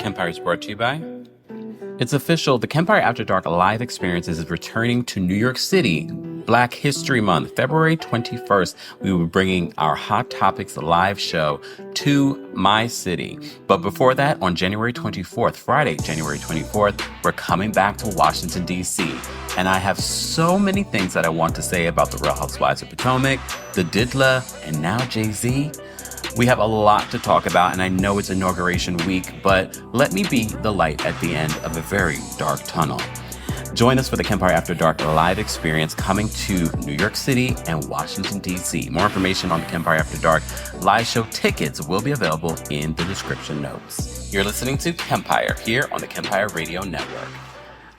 Kempire is brought to you by. It's official. The Kempire After Dark live experience is returning to New York City. Black History Month, February 21st, we will be bringing our Hot Topics live show to my city. But before that, on January 24th, Friday, January 24th, we're coming back to Washington, D.C. And I have so many things that I want to say about the Real Housewives of Potomac, the Diddler, and now Jay-Z. We have a lot to talk about, and I know it's inauguration week, but let me be the light at the end of a very dark tunnel. Join us for the Kempire After Dark live experience coming to New York City and Washington, D.C. More information on the Kempire After Dark live show tickets will be available in the description notes. You're listening to Kempire here on the Kempire Radio Network.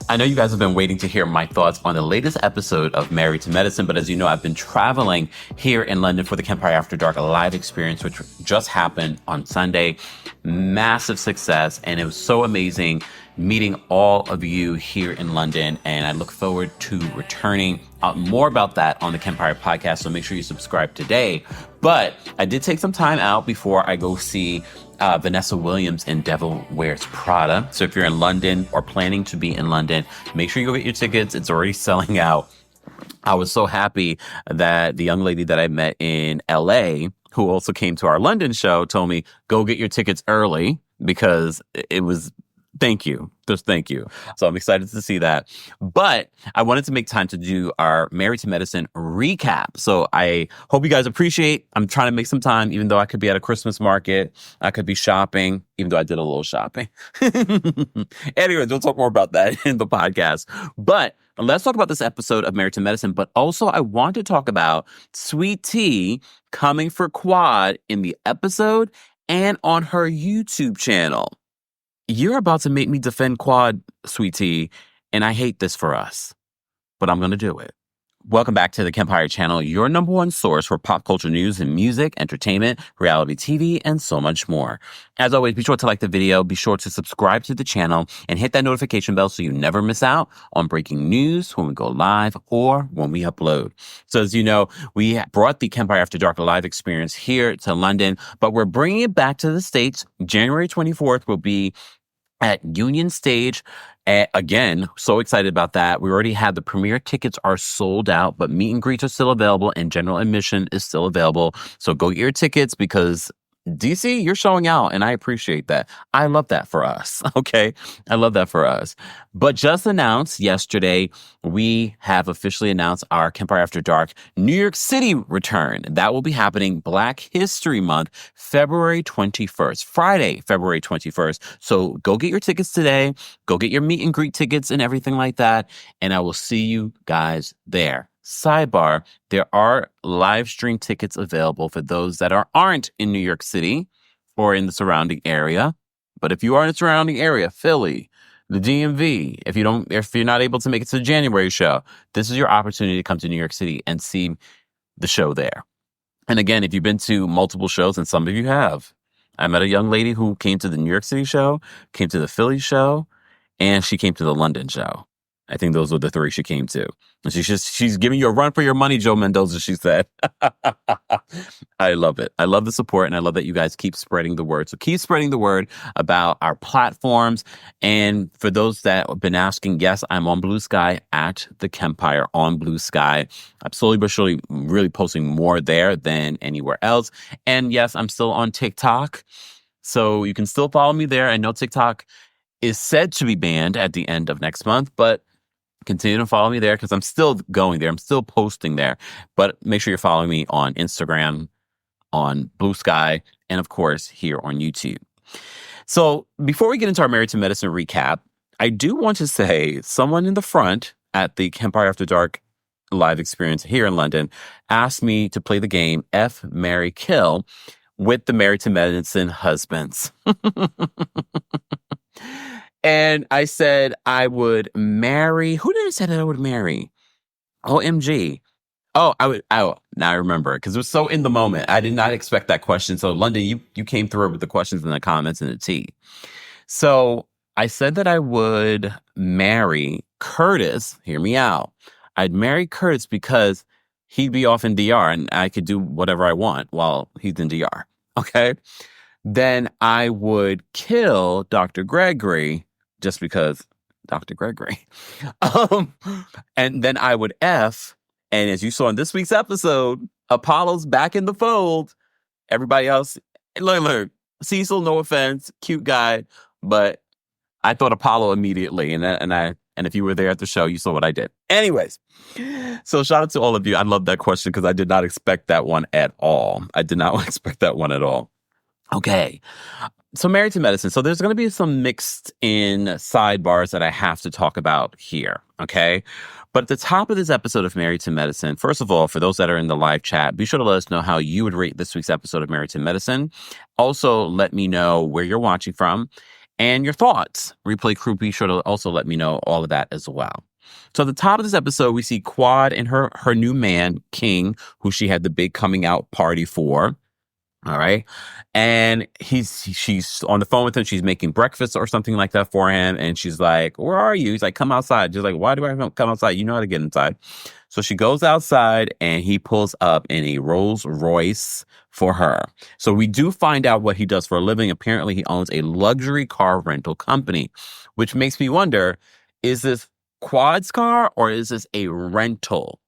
I know you guys have been waiting to hear my thoughts on the latest episode of Married to Medicine, but as you know, I've been traveling here in London for the Kempire After Dark live experience, which just happened on Sunday. Massive success, and it was so amazing meeting all of you here in London, and I look forward to returning. More about that on the Kempire podcast, so make sure you subscribe today. But I did take some time out before I go see Vanessa Williams in Devil Wears Prada. So if you're in London or planning to be in London, make sure you go get your tickets. It's already selling out. I was so happy that the young lady that I met in LA, who also came to our London show, told me, go get your tickets early because it was... Thank you. Just thank you. So I'm excited to see that. But I wanted to make time to do our Married to Medicine recap. So I hope you guys appreciate. I'm trying to make some time, even though I could be at a Christmas market. I could be shopping, even though I did a little shopping. Anyways, we'll talk more about that in the podcast. But let's talk about this episode of Married to Medicine. But also, I want to talk about Sweet Tea coming for Quad in the episode and on her YouTube channel. You're about to make me defend Quad, Sweet Tea, and I hate this for us, but I'm going to do it. Welcome back to the Kempire channel, your number one source for pop culture news and music, entertainment, reality TV, and so much more. As always, be sure to like the video, be sure to subscribe to the channel, and hit that notification bell so you never miss out on breaking news when we go live or when we upload. So as you know, we brought the Kempire After Dark live experience here to London, but we're bringing it back to the States. January 24th will be at Union Stage. Again, so excited about that. We already have the premiere tickets are sold out, but meet and greets are still available and general admission is still available. So go get your tickets because DC, you're showing out, and I appreciate that. I love that for us, okay? I love that for us. But just announced yesterday, we have officially announced our Kempire After Dark New York City return. That will be happening Black History Month, February 21st, Friday, February 21st. So go get your tickets today. Go get your meet and greet tickets and everything like that, and I will see you guys there. Sidebar, there are live stream tickets available for those that aren't in New York City or in the surrounding area. But if you are in the surrounding area, Philly, the DMV, if you're not able to make it to the January show, this is your opportunity to come to New York City and see the show there. And again, if you've been to multiple shows, and some of you have, I met a young lady who came to the New York City show, came to the Philly show, and she came to the London show. I think those were the three she came to. And she's giving you a run for your money, Joe Mendoza, she said. I love it. I love the support, and I love that you guys keep spreading the word. So keep spreading the word about our platforms. And for those that have been asking, yes, I'm on Blue Sky at the Kempire on Blue Sky. I'm slowly but surely really posting more there than anywhere else. And yes, I'm still on TikTok. So you can still follow me there. I know TikTok is said to be banned at the end of next month, but continue to follow me there because I'm still going there. I'm still posting there. But make sure you're following me on Instagram, on Blue Sky, and of course, here on YouTube. So before we get into our Married to Medicine recap, I do want to say someone in the front at the Kempire After Dark live experience here in London asked me to play the game F, Marry, Kill with the Married to Medicine husbands. And I said I would marry. Who did I say that I would marry? OMG. Now I remember because it was so in the moment. I did not expect that question. So London, you came through with the questions and the comments and the tea. So I said that I would marry Curtis. Hear me out. I'd marry Curtis because he'd be off in DR and I could do whatever I want while he's in DR. Okay. then I would kill Dr. Gregory just because Dr. Gregory. Um, and then I would F. And as you saw in this week's episode, Apollo's back in the fold. Everybody else, look, Cecil, no offense, cute guy, but I thought Apollo immediately. And if you were there at the show, you saw what I did. Anyways, so shout out to all of you. I love that question because I did not expect that one at all. I did not expect that one at all. Okay. So Married to Medicine. So there's going to be some mixed in sidebars that I have to talk about here. Okay. But at the top of this episode of Married to Medicine, first of all, for those that are in the live chat, be sure to let us know how you would rate this week's episode of Married to Medicine. Also, let me know where you're watching from and your thoughts. Replay crew, be sure to also let me know all of that as well. So at the top of this episode, we see Quad and her new man, King, who she had the big coming out party for. All right. And she's on the phone with him. She's making breakfast or something like that for him. And she's like, where are you? He's like, come outside. She's like, why do I have to come outside? You know how to get inside. So she goes outside and he pulls up in a Rolls Royce for her. So we do find out what he does for a living. Apparently he owns a luxury car rental company, which makes me wonder, is this Quad's car or is this a rental?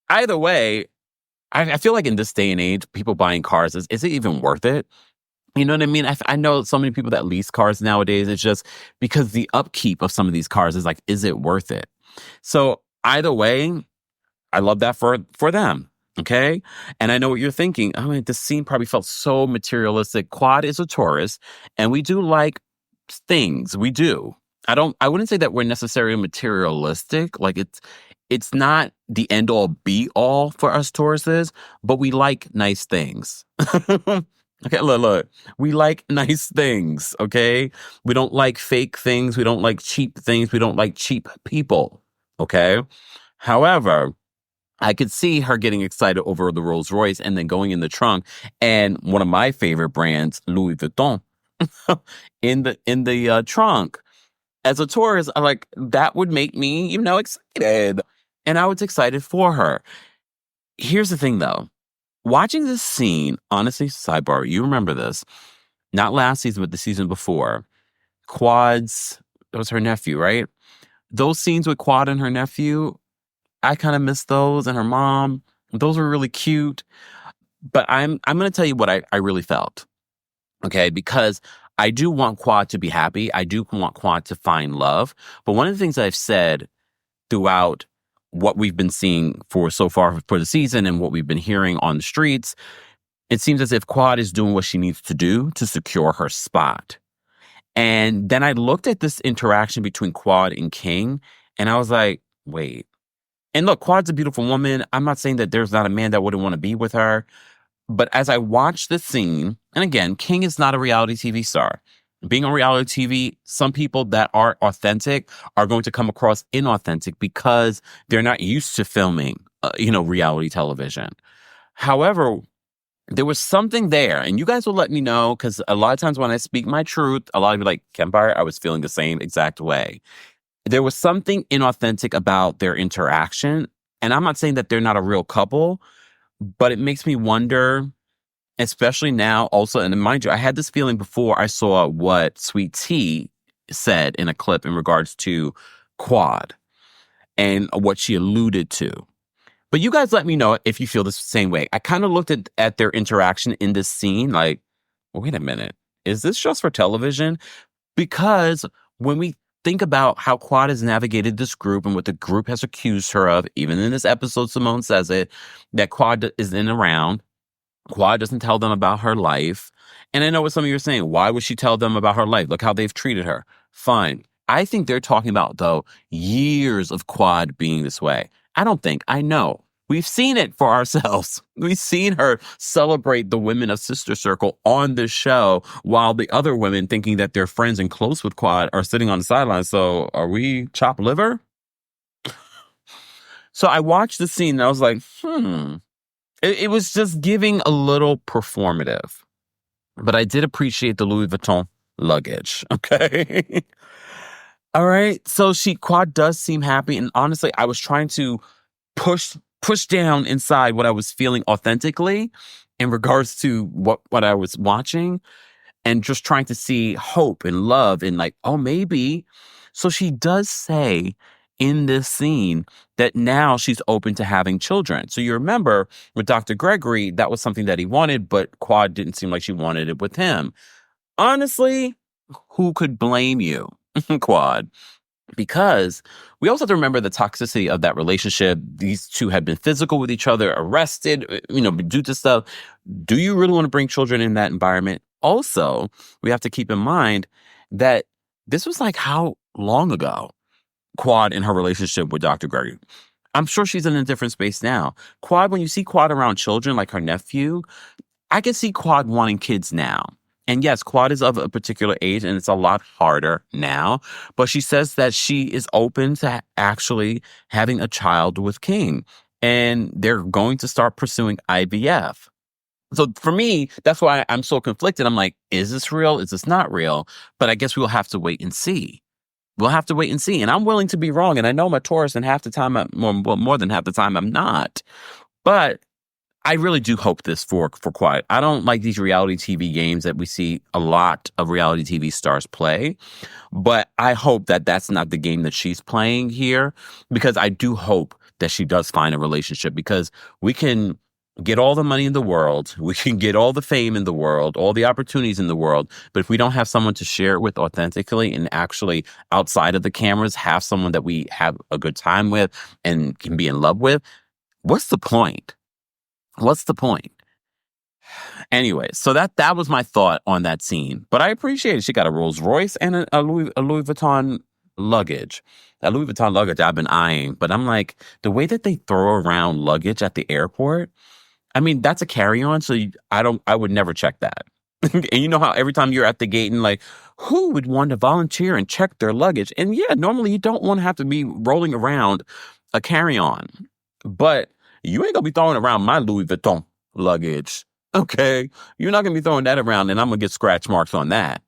Either way, I feel like in this day and age, people buying cars, is it even worth it? You know what I mean? I know so many people that lease cars nowadays. It's just because the upkeep of some of these cars is like, is it worth it? So either way, I love that for them. Okay. And I know what you're thinking. I mean, this scene probably felt so materialistic. Quad is a tourist and we do like things. We do. I wouldn't say that we're necessarily materialistic. Like it's not the end all be all for us tourists, but we like nice things. Okay, look. We like nice things, okay? We don't like fake things. We don't like cheap things. We don't like cheap people, okay? However, I could see her getting excited over the Rolls Royce and then going in the trunk and one of my favorite brands, Louis Vuitton, in the trunk. As a tourist, I like that would make me, excited. And I was excited for her. Here's the thing, though. Watching this scene, honestly, sidebar, you remember this. Not last season, but the season before. Quad's, that was her nephew, right? Those scenes with Quad and her nephew, I kind of miss those, and her mom. Those were really cute. But I'm going to tell you what I really felt. Okay, because I do want Quad to be happy. I do want Quad to find love. But one of the things I've said throughout what we've been seeing for so far for the season and what we've been hearing on the streets, it seems as if Quad is doing what she needs to do to secure her spot. And then I looked at this interaction between Quad and King, and I was like, wait. And look, Quad's a beautiful woman. I'm not saying that there's not a man that wouldn't want to be with her. But as I watched the scene, and again, King is not a reality TV star. Being on reality TV, some people that are authentic are going to come across inauthentic because they're not used to filming, reality television. However, there was something there, and you guys will let me know because a lot of times when I speak my truth, a lot of you like, Kempire, I was feeling the same exact way. There was something inauthentic about their interaction, and I'm not saying that they're not a real couple, but it makes me wonder, especially now also, and mind you, I had this feeling before I saw what Sweet Tea said in a clip in regards to Quad and what she alluded to. But you guys let me know if you feel the same way. I kind of looked at their interaction in this scene like, wait a minute, is this just for television? Because when we think about how Quad has navigated this group and what the group has accused her of, even in this episode, Simone says it, that Quad isn't around. Quad doesn't tell them about her life. And I know what some of you are saying. Why would she tell them about her life? Look how they've treated her. Fine. I think they're talking about, though, years of Quad being this way. I know. We've seen it for ourselves. We've seen her celebrate the women of Sister Circle on this show while the other women thinking that they're friends and close with Quad are sitting on the sidelines. So are we chopped liver? So I watched the scene and I was like, It was just giving a little performative. But I did appreciate the Louis Vuitton luggage. Okay. All right. So Quad does seem happy. And honestly, I was trying to push down inside what I was feeling authentically in regards to what I was watching. and just trying to see hope and love and like, oh, maybe. So she does say in this scene that now she's open to having children. So you remember with Dr. Gregory, that was something that he wanted, but Quad didn't seem like she wanted it with him. Honestly, who could blame you, Quad? Because we also have to remember the toxicity of that relationship. These two had been physical with each other, arrested, due to stuff. Do you really want to bring children in that environment? Also, we have to keep in mind that this was like how long ago, Quad in her relationship with Dr. Gregory. I'm sure she's in a different space now. Quad, when you see Quad around children like her nephew, I can see Quad wanting kids now. And yes, Quad is of a particular age and it's a lot harder now. But she says that she is open to actually having a child with King. And they're going to start pursuing IVF. So for me, that's why I'm so conflicted. I'm like, is this real? Is this not real? But I guess we'll have to wait and see. We'll have to wait and see. And I'm willing to be wrong. And I know I'm a Taurus and half the time, more than half the time, I'm not. But I really do hope this for Quiet. I don't like these reality TV games that we see a lot of reality TV stars play, but I hope that that's not the game that she's playing here, because I do hope that she does find a relationship, because we can get all the money in the world, we can get all the fame in the world, all the opportunities in the world, but if we don't have someone to share it with authentically and actually outside of the cameras have someone that we have a good time with and can be in love with, what's the point? What's the point? Anyway, so that was my thought on that scene. But I appreciate it. She got a Rolls Royce and a Louis Vuitton luggage. That Louis Vuitton luggage I've been eyeing. But I'm like, the way that they throw around luggage at the airport, I mean, that's a carry-on. So I would never check that. And you know how every time you're at the gate and like, who would want to volunteer and check their luggage? And yeah, normally you don't want to have to be rolling around a carry-on. But you ain't gonna be throwing around my Louis Vuitton luggage, okay? You're not gonna be throwing that around, and I'm gonna get scratch marks on that.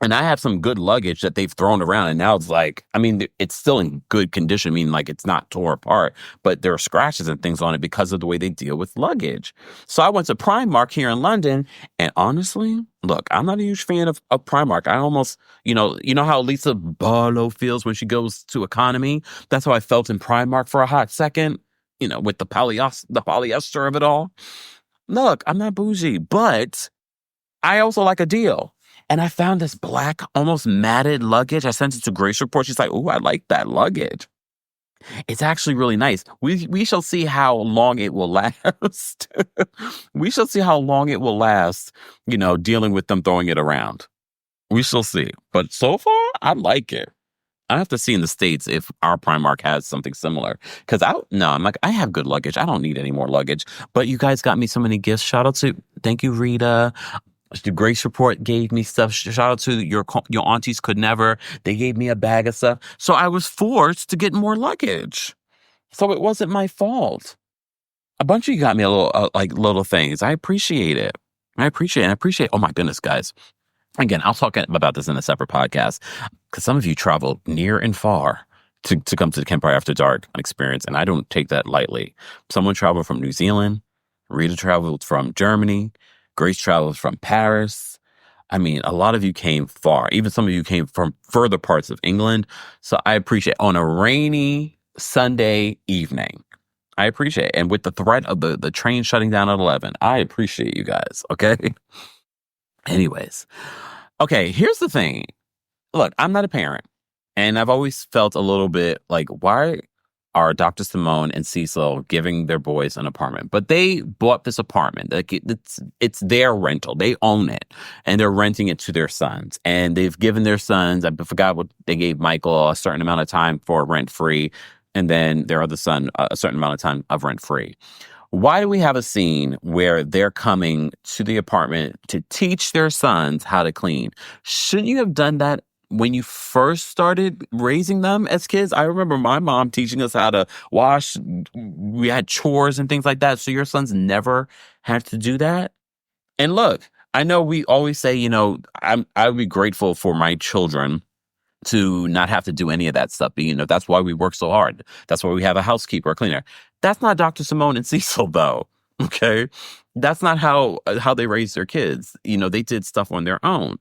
And I have some good luggage that they've thrown around, and now it's like, I mean, it's still in good condition, meaning like it's not tore apart, but there are scratches and things on it because of the way they deal with luggage. So I went to Primark here in London, and honestly, look, I'm not a huge fan of Primark. I almost, you know how Lisa Barlow feels when she goes to economy? That's how I felt in Primark for a hot second. With the polyester of it all. Look, I'm not bougie, but I also like a deal. And I found this black, almost matted luggage. I sent it to Grace Report. She's like, "Ooh, I like that luggage. It's actually really nice." We shall see how long it will last. We shall see how long it will last, dealing with them throwing it around. We shall see. But so far, I like it. I have to see in the States if our Primark has something similar. Because I'm like, I have good luggage. I don't need any more luggage. But you guys got me so many gifts. Shout out to, thank you, Rita. The Grace Report gave me stuff. Shout out to your aunties could never. They gave me a bag of stuff. So I was forced to get more luggage. So it wasn't my fault. A bunch of you got me a little, little things. I appreciate it. Oh my goodness, guys. Again, I'll talk about this in a separate podcast, because some of you travel near and far to come to the Kempire After Dark experience, and I don't take that lightly. Someone traveled from New Zealand. Rita traveled from Germany. Grace traveled from Paris. I mean, a lot of you came far. Even some of you came from further parts of England. So I appreciate on a rainy Sunday evening. I appreciate it. And with the threat of the train shutting down at 11, I appreciate you guys, okay? Anyways, okay, here's the thing. Look, I'm not a parent, and I've always felt a little bit like, why are Dr. Simone and Cecil giving their boys an apartment? But they bought this apartment. Like it's their rental. They own it, and they're renting it to their sons. And they've given their sons, I forgot what they gave Michael, a certain amount of time for rent-free, and then their other son a certain amount of time of rent-free. Why do we have a scene where they're coming to the apartment to teach their sons how to clean? Shouldn't you have done that when you first started raising them as kids? I remember my mom teaching us how to wash. We had chores and things like that. So your sons never had to do that. And look, I know we always say, I would be grateful for my children to not have to do any of that stuff. But, that's why we work so hard. That's why we have a housekeeper, a cleaner. That's not Dr. Simone and Cecil, though. Okay. That's not how they raise their kids. They did stuff on their own.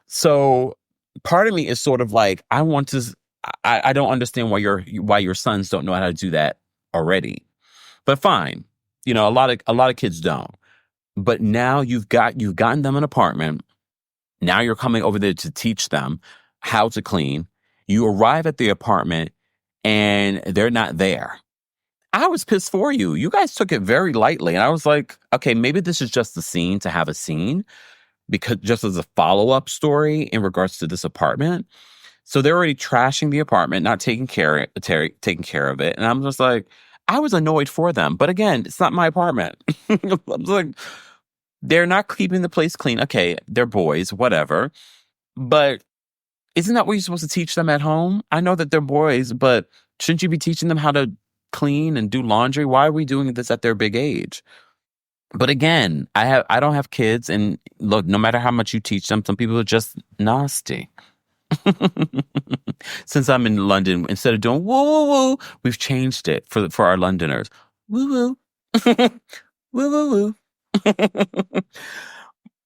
So part of me is sort of like, I don't understand why your sons don't know how to do that already. But fine. A lot of kids don't. But now you've gotten them an apartment. Now you're coming over there to teach them how to clean. You arrive at the apartment and they're not there. I was pissed for you. You guys took it very lightly. And I was like, okay, maybe this is just a scene to have a scene, because just as a follow-up story in regards to this apartment. So they're already trashing the apartment, not taking care of it. And I'm just like, I was annoyed for them. But again, it's not my apartment. I was like, they're not keeping the place clean. Okay, they're boys, whatever. But isn't that what you're supposed to teach them at home? I know that they're boys, but shouldn't you be teaching them how to clean and do laundry? Why are we doing this at their big age? But again, I don't have kids, and look, no matter how much you teach them, some people are just nasty. Since I'm in London, instead of doing woo woo woo, we've changed it for our Londoners. Woo woo. Woo woo woo.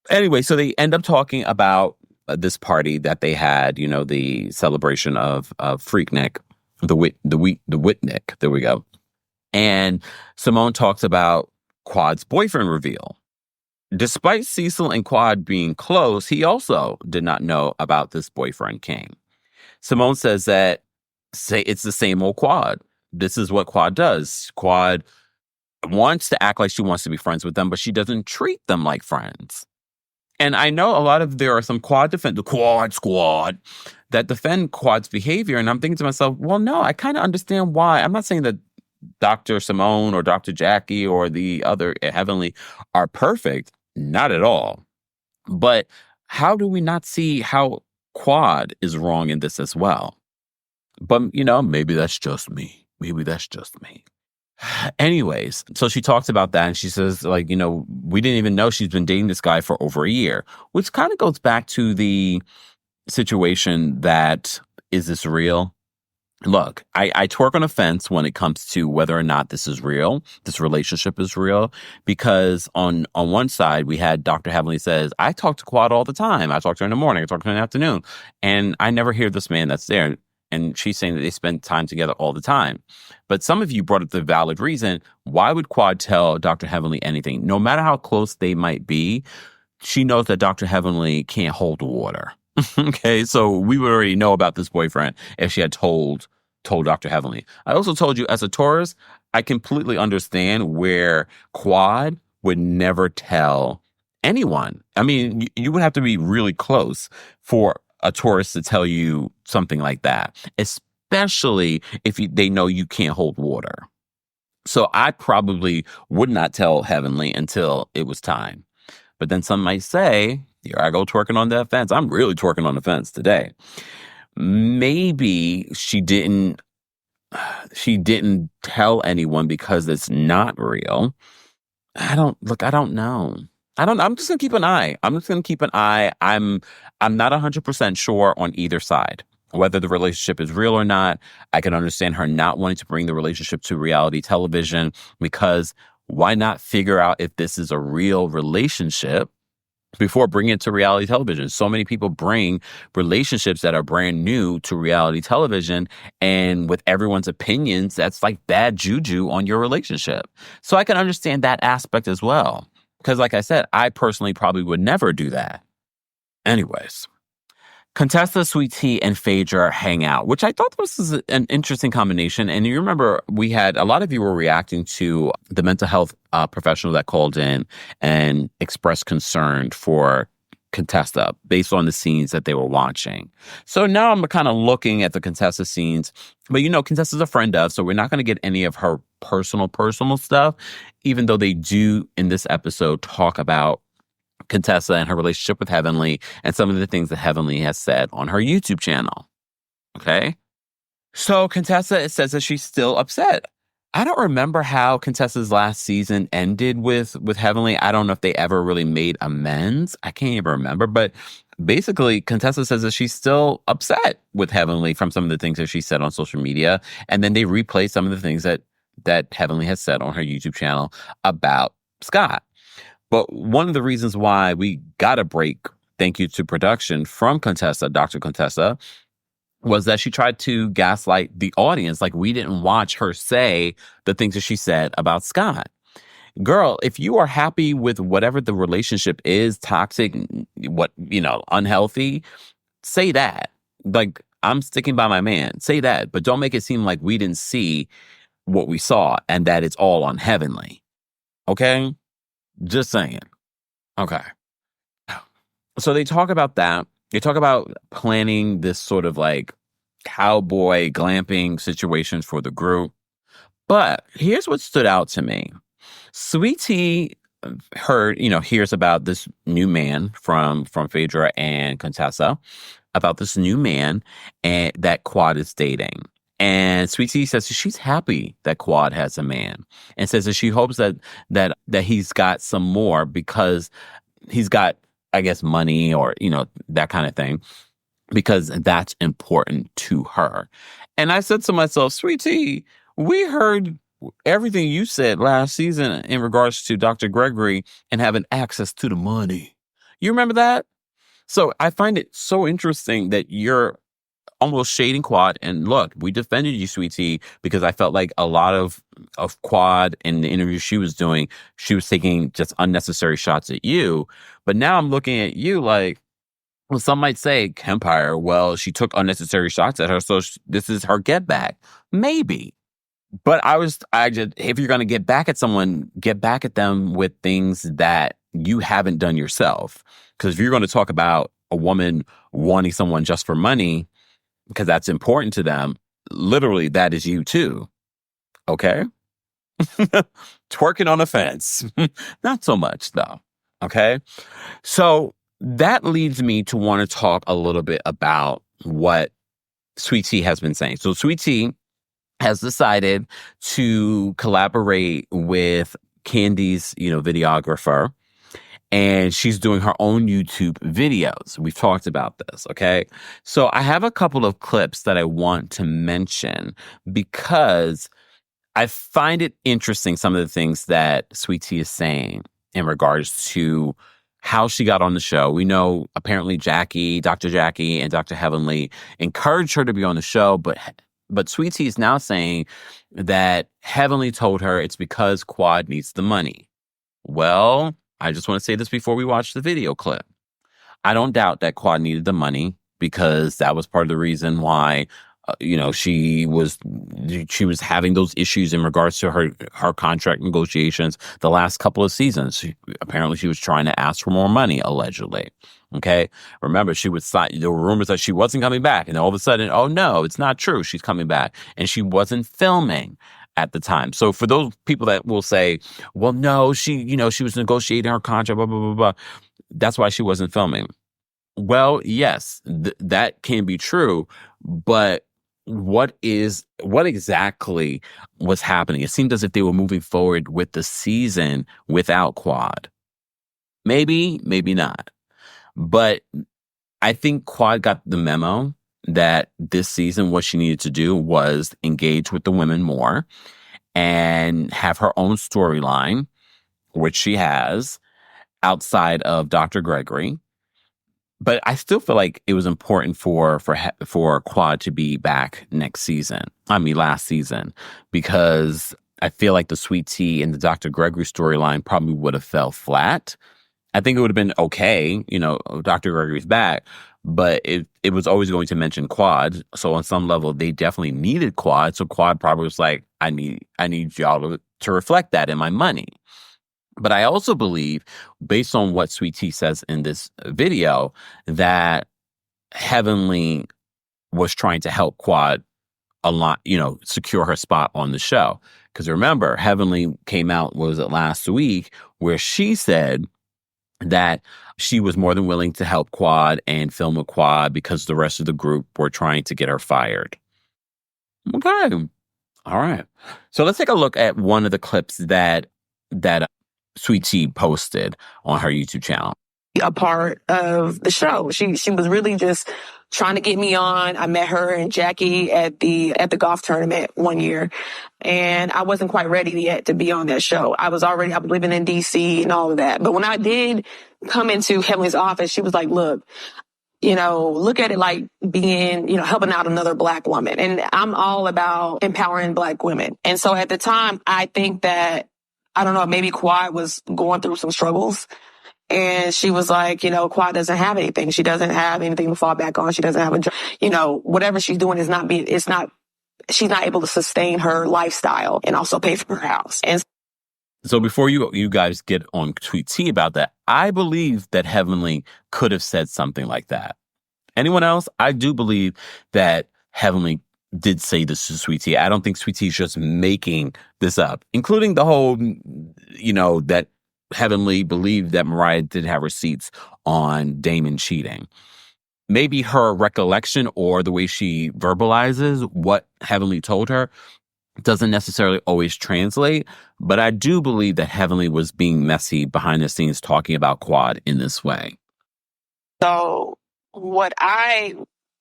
Anyway, so they end up talking about this party that they had, the celebration of Freaknik, the Whitnick. There we go. And Simone talks about Quad's boyfriend reveal. Despite Cecil and Quad being close, he also did not know about this boyfriend King. Simone says that it's the same old Quad. This is what Quad does. Quad wants to act like she wants to be friends with them, but she doesn't treat them like friends. And I know there are some the Quad squad that defend Quad's behavior. And I'm thinking to myself, well, no, I kind of understand why. I'm not saying that Dr. Simone or Dr. Jackie or the other Heavenly are perfect. Not at all. But how do we not see how Quad is wrong in this as well? But, maybe that's just me. Anyways, so she talks about that and she says, like, we didn't even know she's been dating this guy for over a year, which kind of goes back to the situation that, is this real? Look, I twerk on a fence when it comes to whether or not this is real, this relationship is real, because on one side, we had Dr. Heavenly says, I talk to Quad all the time. I talk to her in the morning, I talk to her in the afternoon, and I never hear this man that's there. And she's saying that they spend time together all the time. But some of you brought up the valid reason. Why would Quad tell Dr. Heavenly anything? No matter how close they might be, she knows that Dr. Heavenly can't hold water. Okay, so we would already know about this boyfriend if she had told Dr. Heavenly. I also told you, as a Taurus, I completely understand where Quad would never tell anyone. I mean, you would have to be really close for a Taurus to tell you something like that, especially if they know you can't hold water. So I probably would not tell Heavenly until it was time. But then some might say, here I go twerking on that fence. I'm really twerking on the fence today. Maybe she didn't tell anyone because it's not real. I don't know. I'm just going to keep an eye. I'm not 100% sure on either side, whether the relationship is real or not. I can understand her not wanting to bring the relationship to reality television, because why not figure out if this is a real relationship before bringing it to reality television? So many people bring relationships that are brand new to reality television, and with everyone's opinions, that's like bad juju on your relationship. So I can understand that aspect as well. Because like I said, I personally probably would never do that. Anyways, Contessa, Sweet Tea, and Phaedra hang out, which I thought this was an interesting combination. And you remember a lot of you were reacting to the mental health professional that called in and expressed concern for Contessa based on the scenes that they were watching. So now I'm kind of looking at the Contessa scenes, but Contessa's a friend of, so we're not going to get any of her personal stuff, even though they do in this episode talk about Contessa and her relationship with Heavenly and some of the things that Heavenly has said on her YouTube channel. Okay? So Contessa says that she's still upset. I don't remember how Contessa's last season ended with Heavenly. I don't know if they ever really made amends. I can't even remember. But basically, Contessa says that she's still upset with Heavenly from some of the things that she said on social media. And then they replay some of the things that Heavenly has said on her YouTube channel about Scott. But one of the reasons why we got a break, thank you to production from Contessa, Dr. Contessa, was that she tried to gaslight the audience. Like, we didn't watch her say the things that she said about Scott. Girl, if you are happy with whatever the relationship is, toxic, unhealthy, say that. Like, I'm sticking by my man. Say that. But don't make it seem like we didn't see what we saw and that it's all on Heavenly. Okay? Just saying. Okay. So they talk about that. They talk about planning this sort of like cowboy glamping situation for the group. But here's what stood out to me. Sweet Tea hears about this new man from Phaedra and Contessa, about this new man and that Quad is dating. And Sweet Tea says she's happy that Quad has a man, and says that she hopes that he's got some more because he's got, I guess, money or, that kind of thing, because that's important to her. And I said to myself, Sweet Tea, we heard everything you said last season in regards to Dr. Gregory and having access to the money. You remember that? So I find it so interesting that you're almost shading Quad. And look, we defended you, Sweet Tea, because I felt like a lot of Quad in the interview she was doing, she was taking just unnecessary shots at you. But now I'm looking at you like, well, some might say, Kempire, well, she took unnecessary shots at her, so this is her get back. Maybe. But if you're going to get back at someone, get back at them with things that you haven't done yourself. Because if you're going to talk about a woman wanting someone just for money, because that's important to them, literally that is you too. Okay? Twerking on a fence. Not so much though. Okay? So that leads me to want to talk a little bit about what Sweet Tea has been saying. So Sweet Tea has decided to collaborate with Candy's, videographer, and she's doing her own YouTube videos. We've talked about this, okay? So I have a couple of clips that I want to mention because I find it interesting, some of the things that Sweet Tea is saying in regards to how she got on the show. We know apparently Dr. Jackie and Dr. Heavenly encouraged her to be on the show, but Sweet Tea is now saying that Heavenly told her it's because Quad needs the money. Well, I just want to say this before we watch the video clip. I don't doubt that Quad needed the money because that was part of the reason why, she was having those issues in regards to her contract negotiations the last couple of seasons. Apparently, she was trying to ask for more money, allegedly. Okay. Remember, there were rumors that she wasn't coming back. And all of a sudden, oh no, it's not true. She's coming back. And she wasn't filming at the time. So for those people that will say, well, no, she was negotiating her contract, blah, blah, blah, blah. That's why she wasn't filming. Well, yes, that can be true. But what exactly was happening? It seemed as if they were moving forward with the season without Quad. Maybe, maybe not. But I think Quad got the memo that this season, what she needed to do was engage with the women more and have her own storyline, which she has outside of Dr. Gregory. But I still feel like it was important for Quad to be back last season, because I feel like the Sweet Tea and the Dr. Gregory storyline probably would have fell flat. I think it would have been okay, Dr. Gregory's back, but it was always going to mention Quad. So on some level, they definitely needed Quad. So Quad probably was like, I need y'all to reflect that in my money. But I also believe, based on what Sweet Tea says in this video, that Heavenly was trying to help Quad a lot, secure her spot on the show. Because remember, Heavenly came out, last week, where she said that she was more than willing to help Quad and film with Quad because the rest of the group were trying to get her fired. Okay. All right. So let's take a look at one of the clips that Sweet Tea posted on her YouTube channel. A part of the show. She was really just trying to get me on. I met her and Jackie at the golf tournament one year, and I wasn't quite ready yet to be on that show. I was living in DC and all of that. But when I did come into Heavenly's office, she was like, look, look at it like being, helping out another Black woman. And I'm all about empowering Black women. And so at the time, I think that, I don't know, maybe Quad was going through some struggles. And she was like, Quad doesn't have anything. She doesn't have anything to fall back on. She doesn't have a job. Whatever she's doing she's not able to sustain her lifestyle and also pay for her house. And so before you guys get on Tweet Tea about that, I believe that Heavenly could have said something like that. Anyone else? I do believe that Heavenly did say this to Sweet Tea. I don't think Sweet Tea is just making this up, including the whole, that Heavenly believed that Mariah did have receipts on Damon cheating. Maybe her recollection or the way she verbalizes what Heavenly told her doesn't necessarily always translate, but I do believe that Heavenly was being messy behind the scenes talking about Quad in this way. So what I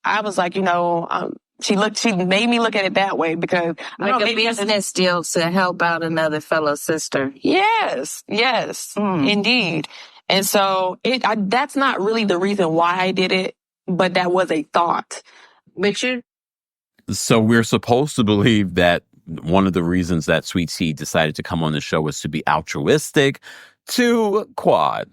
was like, she made me look at it that way because like a business deal to help out another fellow sister. Yes, indeed. And so that's not really the reason why I did it, but that was a thought. So we're supposed to believe that one of the reasons that Sweet Tea decided to come on the show was to be altruistic to Quad.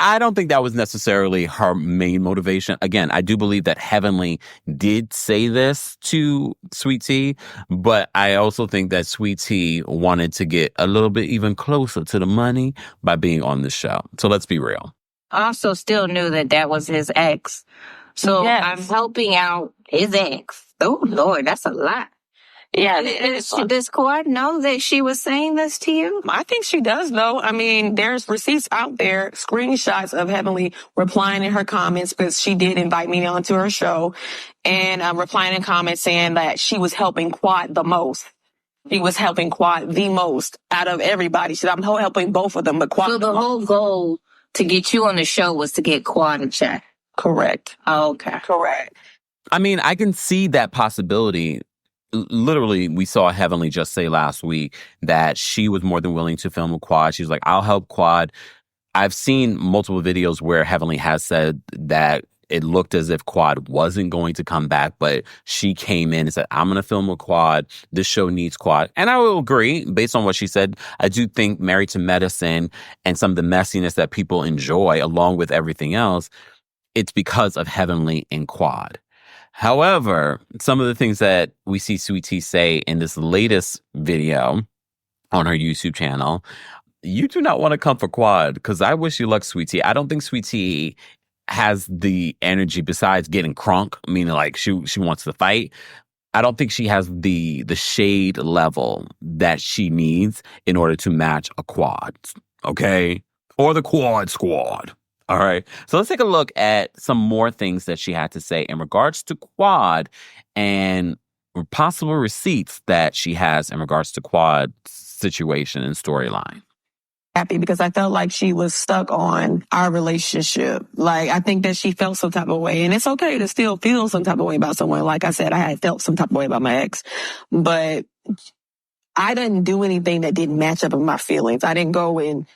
I don't think that was necessarily her main motivation. Again, I do believe that Heavenly did say this to Sweet Tea, but I also think that Sweet Tea wanted to get a little bit even closer to the money by being on the show. So let's be real. I also still knew that was his ex. So yes. I'm helping out his ex. Oh, Lord, that's a lot. Yeah. Does Quad know that she was saying this to you? I think she does know. I mean, there's receipts out there, screenshots of Heavenly replying in her comments because she did invite me onto her show and replying in comments saying that she was helping Quad the most. She was helping Quad the most out of everybody. She said, I'm helping both of them, but Quad. So the whole goal to get you on the show was to get Quad a check? Correct. Oh, okay. Correct. I mean, I can see that possibility. Literally, we saw Heavenly just say last week that she was more than willing to film with Quad. She was like, I'll help Quad. I've seen multiple videos where Heavenly has said that it looked as if Quad wasn't going to come back, but she came in and said, I'm going to film with Quad. This show needs Quad. And I will agree, based on what she said, I do think Married to Medicine and some of the messiness that people enjoy, along with everything else, it's because of Heavenly and Quad. However, some of the things that we see Sweet Tea say in this latest video on her YouTube channel, you do not want to come for Quad, because I wish you luck, Sweet Tea. I don't think Sweet Tea has the energy besides getting crunk, meaning like she wants to fight. I don't think she has the shade level that she needs in order to match a Quad, okay? Or the Quad Squad. All right. So let's take a look at some more things that she had to say in regards to Quad and possible receipts that she has in regards to Quad's situation and storyline. Happy because I felt like she was stuck on our relationship. Like, I think that she felt some type of way, and it's okay to still feel some type of way about someone. Like I said, I had felt some type of way about my ex, but I didn't do anything that didn't match up with my feelings. I didn't go and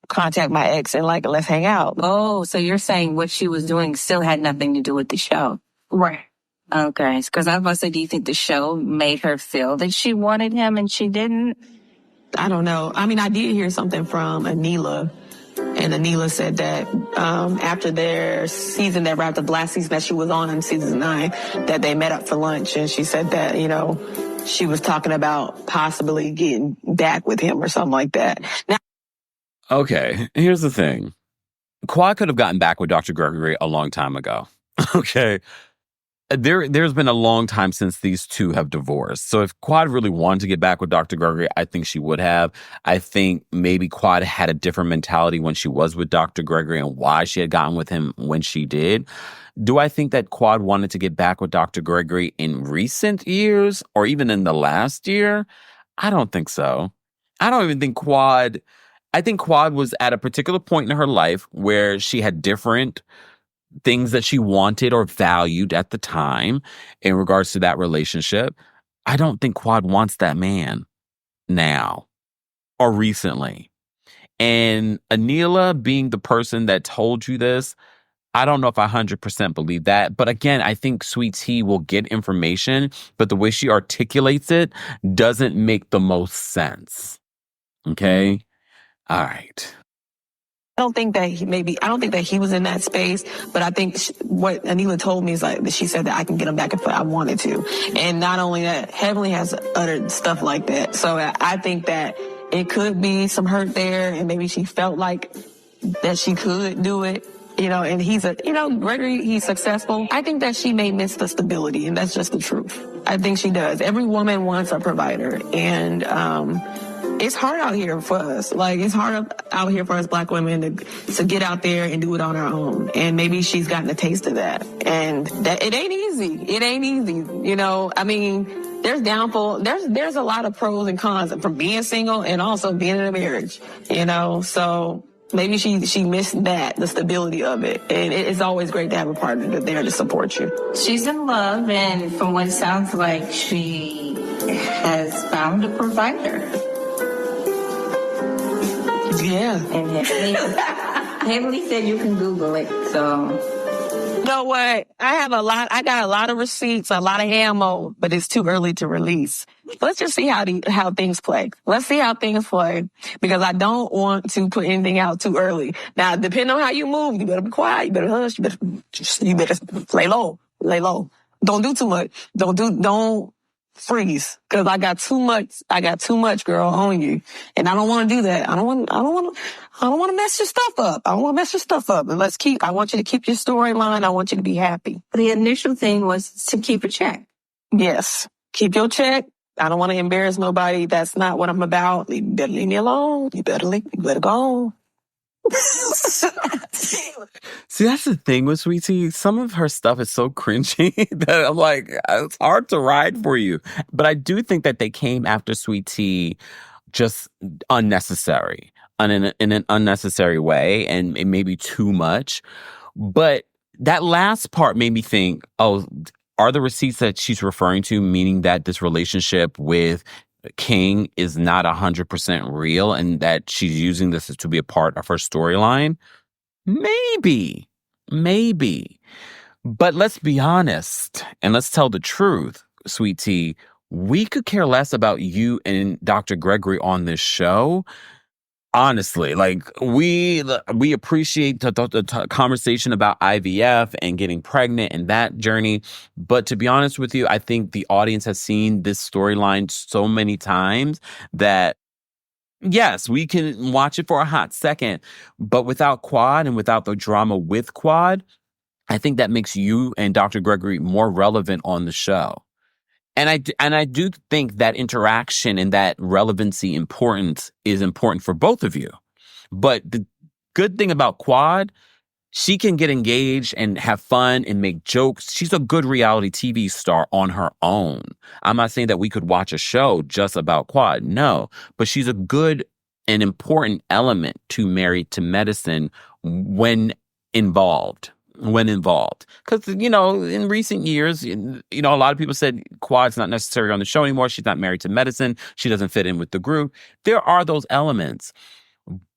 contact my ex and like, let's hang out. Oh, so you're saying what she was doing still had nothing to do with the show? Right. Okay. Because I was about to say, do you think the show made her feel that she wanted him and she didn't? I don't know. I mean, I did hear something from Anila, and Anila said that after their season that wrapped up last season that she was on in season 9, that they met up for lunch, and she said that, she was talking about possibly getting back with him or something like that. Now, okay, here's the thing. Quad could have gotten back with Dr. Gregory a long time ago. Okay. There's been a long time since these two have divorced. So if Quad really wanted to get back with Dr. Gregory, I think she would have. I think maybe Quad had a different mentality when she was with Dr. Gregory and why she had gotten with him when she did. Do I think that Quad wanted to get back with Dr. Gregory in recent years or even in the last year? I don't think so. I don't even think I think Quad was at a particular point in her life where she had different things that she wanted or valued at the time in regards to that relationship. I don't think Quad wants that man now or recently. And Anila being the person that told you this, I don't know if I 100% believe that. But again, I think Sweet Tea will get information, but the way she articulates it doesn't make the most sense. Okay? All right. I don't think that he was in that space, but I think what Anila told me is like, she said that I can get him back if I wanted to. And not only that, Heavenly has uttered stuff like that. So I think that it could be some hurt there, and maybe she felt like that she could do it. And Gregory, he's successful. I think that she may miss the stability, and that's just the truth. I think she does. Every woman wants a provider, and it's hard out here for us. Like, it's hard out here for us Black women to get out there and do it on our own. And maybe she's gotten a taste of that. And that it ain't easy. It ain't easy. I mean, there's downfall. There's a lot of pros and cons from being single and also being in a marriage. So maybe she missed the stability of it. And it's always great to have a partner there to support you. She's in love, and from what it sounds like, she has found a provider. Yeah. And Heavenly said you can Google it, so. You know what? I got a lot of receipts, a lot of ammo, but it's too early to release. Let's just see how things play. Let's see how things play, because I don't want to put anything out too early. Now, depending on how you move, you better be quiet, you better hush, you better lay low. Don't do too much. Don't freeze, because I got too much, girl, on you, and I don't want to do that. I don't want to mess your stuff up. I don't want to mess your stuff up. And I want you to keep your storyline. I want you to be happy. The initial thing was to keep a check. Yes, keep your check. I don't want to embarrass nobody. That's not what I'm about. You better leave me alone. You better go. See, that's the thing with Sweet Tea. Some of her stuff is so cringy that I'm like, it's hard to ride for you. But I do think that they came after Sweet Tea just unnecessary, in an unnecessary way, and it may be too much. But that last part made me think, oh, are the receipts that she's referring to meaning that this relationship with King is not 100% real and that she's using this to be a part of her storyline? Maybe. But let's be honest and let's tell the truth, Sweet Tea. We could care less about you and Dr. Gregory on this show. Honestly, like we appreciate the conversation about IVF and getting pregnant and that journey. But to be honest with you, I think the audience has seen this storyline so many times that yes, we can watch it for a hot second. But without Quad and without the drama with Quad, I think that makes you and Dr. Gregory more relevant on the show. And I do think that interaction and that relevancy importance is important for both of you. But the good thing about Quad, she can get engaged and have fun and make jokes. She's a good reality TV star on her own. I'm not saying that we could watch a show just about Quad. No, but she's a good and important element to Married to Medicine when involved. Because, in recent years, a lot of people said Quad's not necessary on the show anymore. She's not Married to Medicine. She doesn't fit in with the group. There are those elements.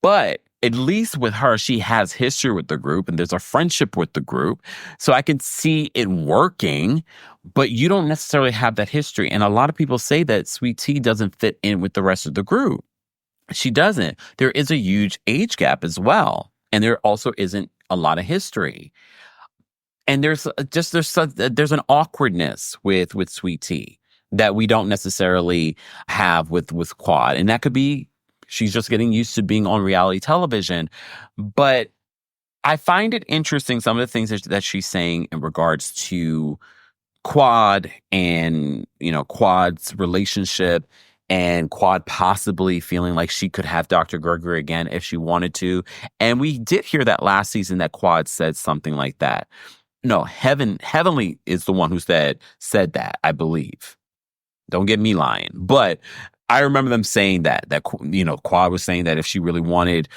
But at least with her, she has history with the group and there's a friendship with the group. So I can see it working, but you don't necessarily have that history. And a lot of people say that Sweet Tea doesn't fit in with the rest of the group. She doesn't. There is a huge age gap as well. And there also isn't a lot of history. And there's an awkwardness with Sweet Tea that we don't necessarily have with Quad. And that could be she's just getting used to being on reality television. But I find it interesting, some of the things that she's saying in regards to Quad and, Quad's relationship and Quad possibly feeling like she could have Dr. Gregory again if she wanted to. And we did hear that last season that Quad said something like that. No, Heavenly is the one who said that, I believe. Don't get me lying. But I remember them saying that Quad was saying that if she really wanted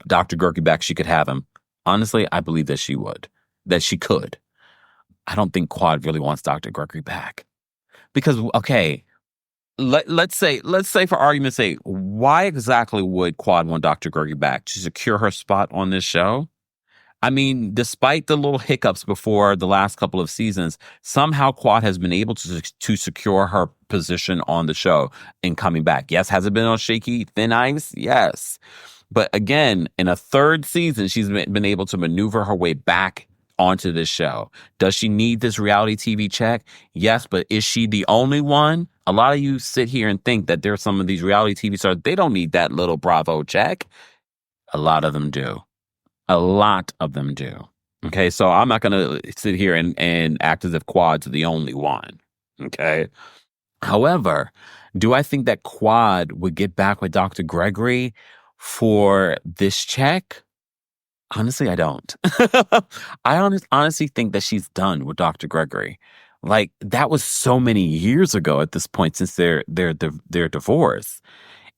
Dr. Gregory back, she could have him. Honestly, I believe that she would, that she could. I don't think Quad really wants Dr. Gregory back. Because, okay, let's say for argument's sake, why exactly would Quad want Dr. Gregory back? To secure her spot on this show? I mean, despite the little hiccups before the last couple of seasons, somehow Quad has been able to secure her position on the show in coming back. Yes, has it been on shaky, thin ice? Yes. But again, in a third season, she's been able to maneuver her way back onto this show. Does she need this reality TV check? Yes, but is she the only one? A lot of you sit here and think that there's some of these reality TV stars, they don't need that little Bravo check. A lot of them do. A lot of them do. Okay, so I'm not going to sit here and act as if Quad's the only one. Okay. However, do I think that Quad would get back with Dr. Gregory for this check? Honestly, I don't. I honestly think that she's done with Dr. Gregory. Like, that was so many years ago at this point since their divorce.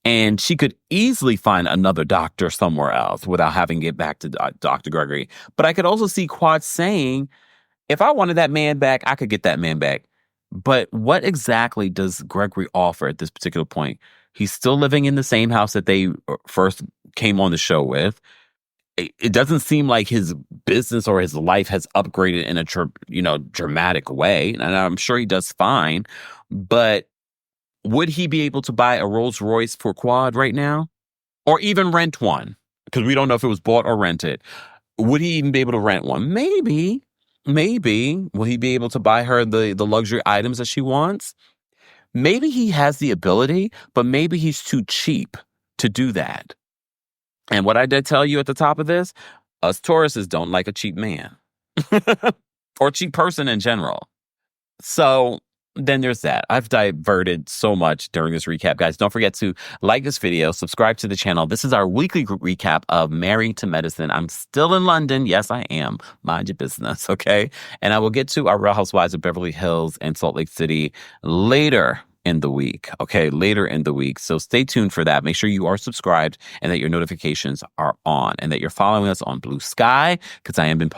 And she could easily find another doctor somewhere else without having to get back to Dr. Gregory. But I could also see Quad saying, if I wanted that man back, I could get that man back. But what exactly does Gregory offer at this particular point? He's still living in the same house that they first came on the show with. It doesn't seem like his business or his life has upgraded in a dramatic way. And I'm sure he does fine. But would he be able to buy a Rolls Royce for Quad right now? Or even rent one? Because we don't know if it was bought or rented. Would he even be able to rent one? Maybe. Will he be able to buy her the luxury items that she wants? Maybe he has the ability, but maybe he's too cheap to do that. And what I did tell you at the top of this, us Tauruses don't like a cheap man. Or cheap person in general. So then there's that. I've diverted so much during this recap. Guys, don't forget to like this video, subscribe to the channel. This is our weekly recap of Married to Medicine. I'm still in London. Yes, I am. Mind your business, okay? And I will get to our Real Housewives of Beverly Hills and Salt Lake City later in the week, okay? Later in the week. So stay tuned for that. Make sure you are subscribed and that your notifications are on and that you're following us on Blue Sky because I have been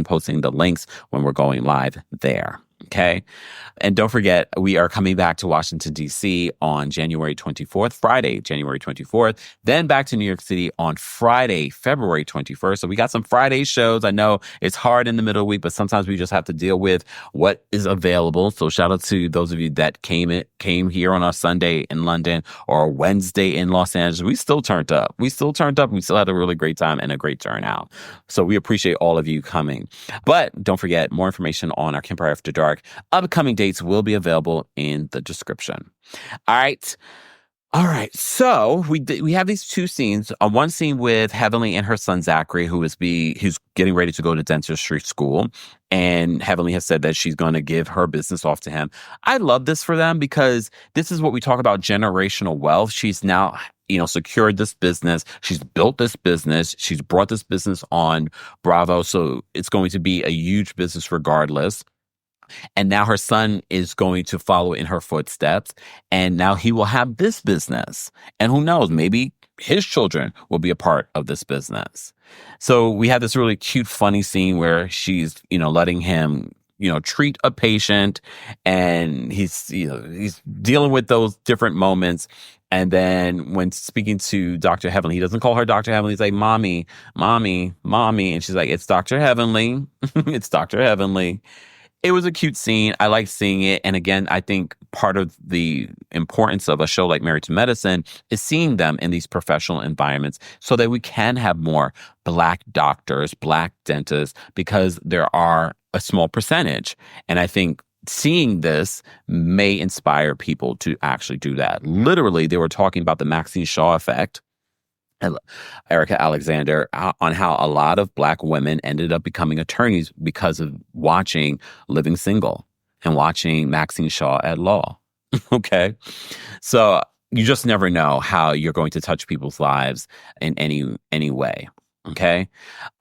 posting the links when we're going live there. Okay. And don't forget, we are coming back to Washington, D.C. on January 24th, Friday, January 24th, then back to New York City on Friday, February 21st. So we got some Friday shows. I know it's hard in the middle of the week, but sometimes we just have to deal with what is available. So shout out to those of you that came here on our Sunday in London or Wednesday in Los Angeles. We still turned up. We still had a really great time and a great turnout. So we appreciate all of you coming. But don't forget, more information on our Kempire After Dark upcoming dates will be available in the description. All right. So we have these two scenes. One scene with Heavenly and her son Zachary, who's getting ready to go to dentistry school, and Heavenly has said that she's going to give her business off to him. I love this for them because this is what we talk about, generational wealth. She's now secured this business. She's built this business. She's brought this business on Bravo, so it's going to be a huge business regardless. And now her son is going to follow in her footsteps. And now he will have this business. And who knows, maybe his children will be a part of this business. So we have this really cute, funny scene where she's, letting him, treat a patient. And he's dealing with those different moments. And then when speaking to Dr. Heavenly, he doesn't call her Dr. Heavenly. He's like, Mommy. And she's like, it's Dr. Heavenly. It's Dr. Heavenly. It was a cute scene. I like seeing it. And again, I think part of the importance of a show like Married to Medicine is seeing them in these professional environments so that we can have more Black doctors, Black dentists, because there are a small percentage. And I think seeing this may inspire people to actually do that. Literally, they were talking about the Maxine Shaw effect, Erica Alexander, on how a lot of Black women ended up becoming attorneys because of watching Living Single and watching Maxine Shaw at law. Okay. So you just never know how you're going to touch people's lives in any way. Okay.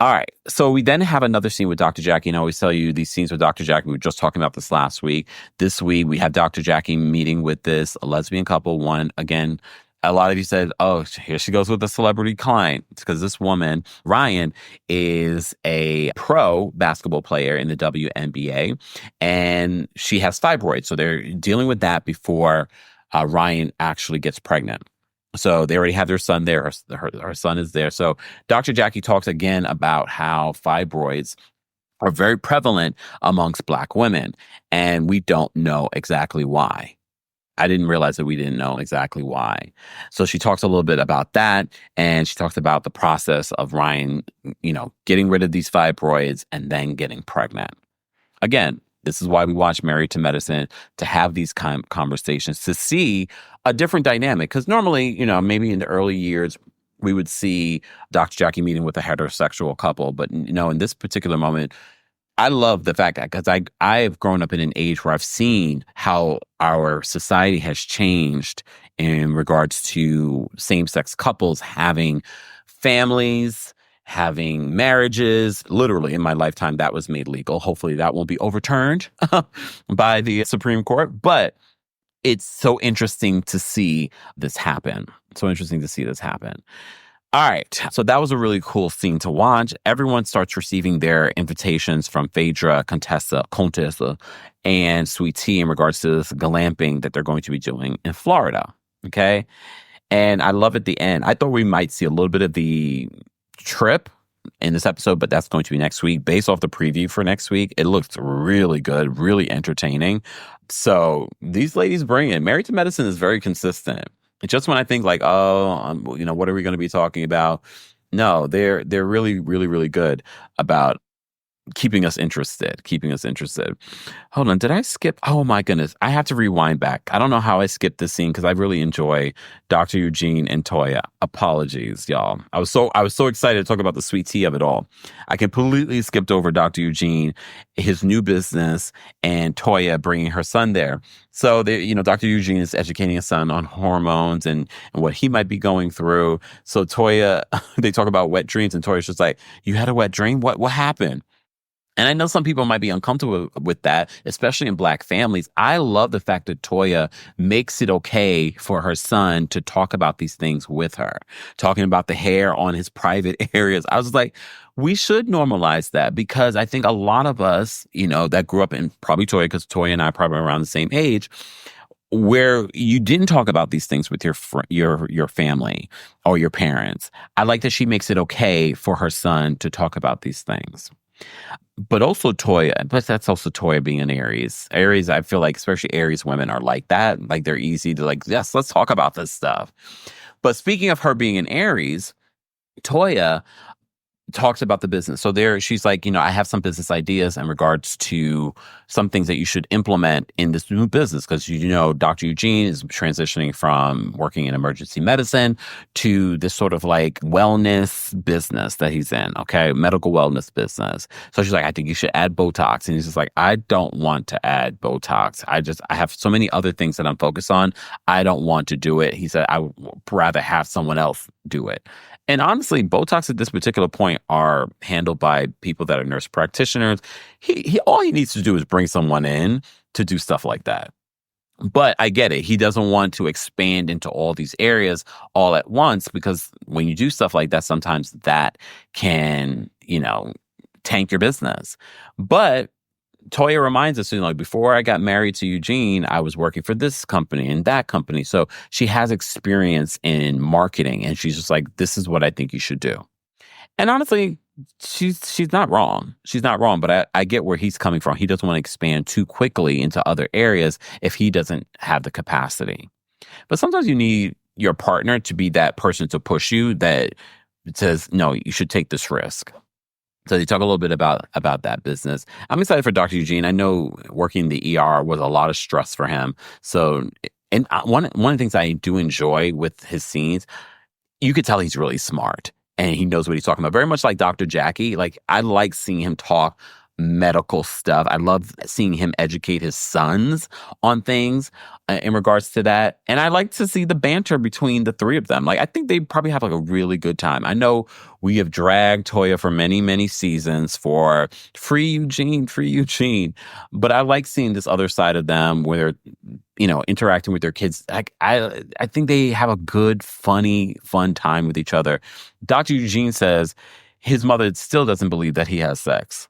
All right. So we then have another scene with Dr. Jackie. And I always tell you these scenes with Dr. Jackie. We were just talking about this last week. This week, we have Dr. Jackie meeting with this lesbian couple. One, again, A lot of you said, oh, here she goes with a celebrity client. It's because this woman, Ryan, is a pro basketball player in the WNBA, and she has fibroids. So they're dealing with that before Ryan actually gets pregnant. So they already have their son there. Her son is there. So Dr. Jackie talks again about how fibroids are very prevalent amongst Black women, and we don't know exactly why. I didn't realize that we didn't know exactly why. So she talks a little bit about that, and she talks about the process of Ryan, getting rid of these fibroids and then getting pregnant. Again, this is why we watch Married to Medicine, to have these conversations, to see a different dynamic. Because normally, maybe in the early years, we would see Dr. Jackie meeting with a heterosexual couple. But, in this particular moment, I love the fact that because I've grown up in an age where I've seen how our society has changed in regards to same-sex couples having families, having marriages. Literally, in my lifetime, that was made legal. Hopefully, that won't be overturned by the Supreme Court. But it's so interesting to see this happen. All right. So that was a really cool scene to watch. Everyone starts receiving their invitations from Phaedra, Contessa, and Sweet Tea in regards to this glamping that they're going to be doing in Florida. Okay. And I love at the end, I thought we might see a little bit of the trip in this episode, but that's going to be next week. Based off the preview for next week, it looks really good, really entertaining. So these ladies bring it. Married to Medicine is very consistent. Just when I think like, what are we going to be talking about? No, they're really, really, really good about keeping us interested. Hold on. Did I skip? Oh my goodness. I have to rewind back. I don't know how I skipped this scene because I really enjoy Dr. Eugene and Toya. Apologies, y'all. I was so excited to talk about the sweet tea of it all. I completely skipped over Dr. Eugene, his new business, and Toya bringing her son there. So Dr. Eugene is educating his son on hormones and what he might be going through. So Toya, they talk about wet dreams, and Toya's just like, "You had a wet dream? What happened?" And I know some people might be uncomfortable with that, especially in Black families. I love the fact that Toya makes it okay for her son to talk about these things with her, talking about the hair on his private areas. I was like, we should normalize that, because I think a lot of us, that grew up in, probably Toya, because Toya and I are probably around the same age, where you didn't talk about these things with your family or your parents. I like that she makes it okay for her son to talk about these things. But also that's also Toya being an Aries. Aries, I feel like, especially Aries women are like that. Like, they're easy to yes, let's talk about this stuff. But speaking of her being an Aries, Toya talks about the business. So she's like, I have some business ideas in regards to some things that you should implement in this new business. Because, Dr. Eugene is transitioning from working in emergency medicine to this sort of like wellness business that he's in. Okay. Medical wellness business. So she's like, I think you should add Botox. And he's just like, I don't want to add Botox. I have so many other things that I'm focused on. I don't want to do it. He said, I would rather have someone else do it. And honestly, Botox at this particular point are handled by people that are nurse practitioners. He all he needs to do is bring someone in to do stuff like that. But I get it. He doesn't want to expand into all these areas all at once, because when you do stuff like that, sometimes that can, tank your business. But Toya reminds us, before I got married to Eugene, I was working for this company and that company. So she has experience in marketing, and she's just like, this is what I think you should do. And honestly, she's not wrong. She's not wrong, but I get where he's coming from. He doesn't want to expand too quickly into other areas if he doesn't have the capacity. But sometimes you need your partner to be that person to push you, that says, no, you should take this risk. So they talk a little bit about that business. I'm excited for Dr. Eugene. I know working in the ER was a lot of stress for him. So, and one of the things I do enjoy with his scenes, you could tell he's really smart and he knows what he's talking about. Very much like Dr. Jackie. Like, I like seeing him talk medical stuff. I love seeing him educate his sons on things in regards to that. And I like to see the banter between the three of them. Like, I think they probably have like a really good time. I know we have dragged Toya for many, many seasons for free Eugene. But I like seeing this other side of them where they're, interacting with their kids. I think they have a good, funny, fun time with each other. Dr. Eugene says his mother still doesn't believe that he has sex,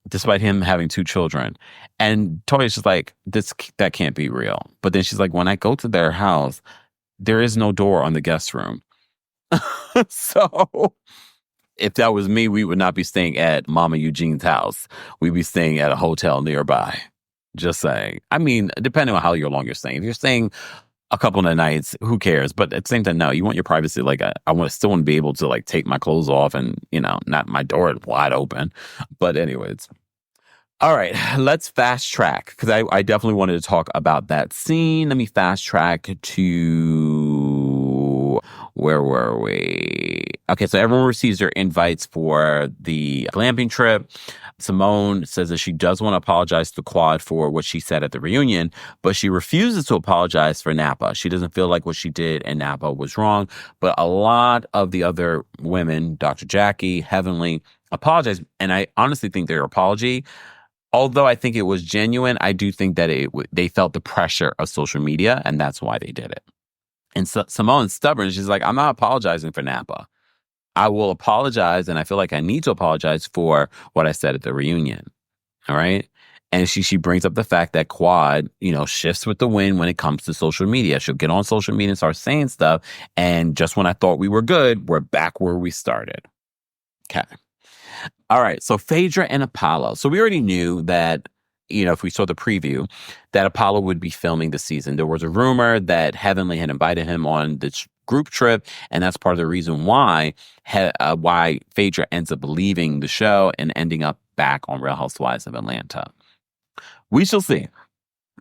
despite him having 2 children. And Toya's just like, that can't be real. But then she's like, when I go to their house, there is no door on the guest room. So if that was me, we would not be staying at Mama Eugene's house. We'd be staying at a hotel nearby. Just saying. I mean, depending on how long you're staying. If you're staying a couple of nights, who cares? But at the same time, no, you want your privacy. Like, I still want to be able to like take my clothes off and, not my door wide open. But anyways. All right, let's fast track because I definitely wanted to talk about that scene. Let me fast track to, where were we? Okay, so everyone receives their invites for the glamping trip. Simone says that she does want to apologize to Quad for what she said at the reunion, but she refuses to apologize for Napa. She doesn't feel like what she did in Napa was wrong. But a lot of the other women, Dr. Jackie, Heavenly, apologized. And I honestly think their apology, although I think it was genuine, I do think that they felt the pressure of social media, and that's why they did it. And so Simone's stubborn. She's like, I'm not apologizing for Napa. I will apologize, and I feel like I need to apologize for what I said at the reunion. All right? And she brings up the fact that Quad, shifts with the wind when it comes to social media. She'll get on social media and start saying stuff, and just when I thought we were good, we're back where we started. Okay. All right, so Phaedra and Apollo. So we already knew that, if we saw the preview, that Apollo would be filming the season. There was a rumor that Heavenly had invited him on this group trip, and that's part of the reason why Phaedra ends up leaving the show and ending up back on Real Housewives of Atlanta. We shall see.